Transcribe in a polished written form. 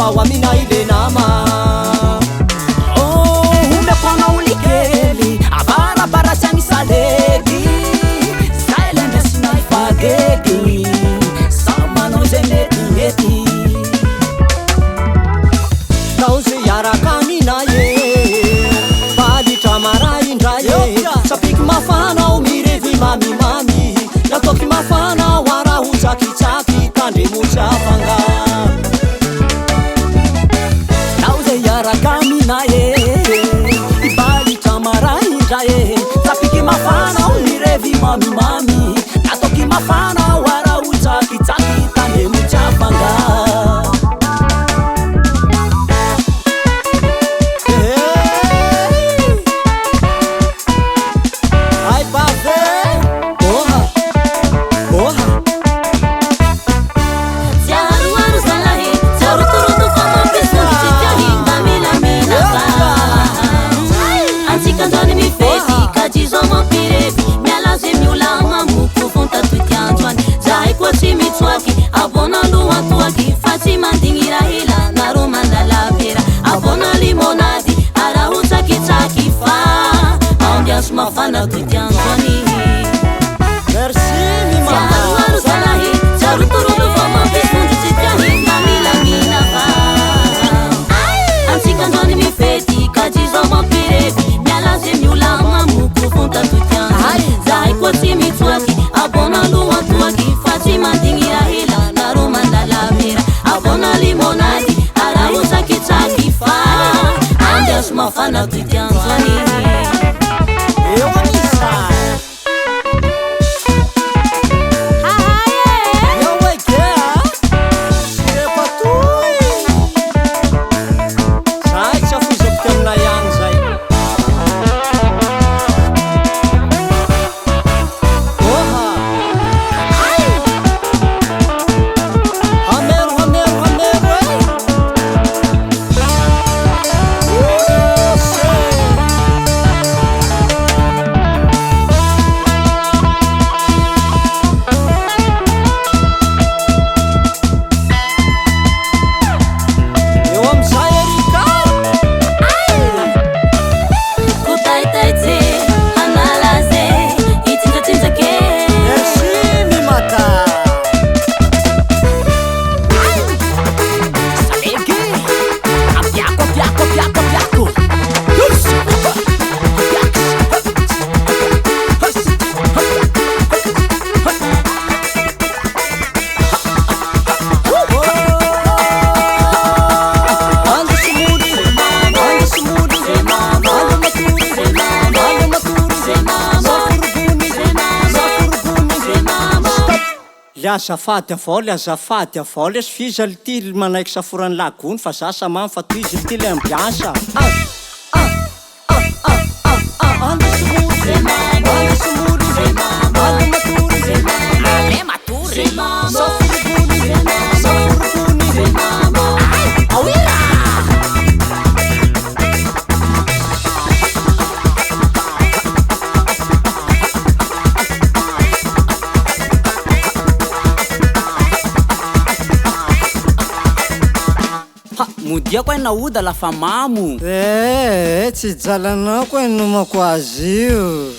ao amina ile nama. Oh, umepona ulikeli abarabara chani saledi silent sniper gedi sama no zeneti eti nauze yara kamina ye bali tamara indraye sapik mafana umirevi mami mami natoki mafana wara uchaki chaki kande muchafanga nauze yara kamina ye ibali tamara indraye sapik mafana umirevi mami mami natoki mafana wara uchaki chaki kande muchafanga. Abona lua tua que faz mandingira hila na romanda lavera. Abona limonade ara usa que taki fa. Onde as mafana tu te Antoni. Merci mi mama. Jaru salahi, jaru turu fama bismundo de terrinha mila mina va. Antica Antoni me feti, cadizoma pirevi, me alaze miula mamu profunda tu te Antoni. Zai quasi mi tuaki, abona lua tua que faz mandingira hila. Abona limonade, ara usa que taki fa. Ande as mafana tu te Antoni. Eu amizade. Azafady avao lesy fiza litily manaiky saforany lagony fa zasa mamy fa toy izy litily ambiasa. Modia ko na uda la fa mamo. Tsy jalanao ko nomako azy io.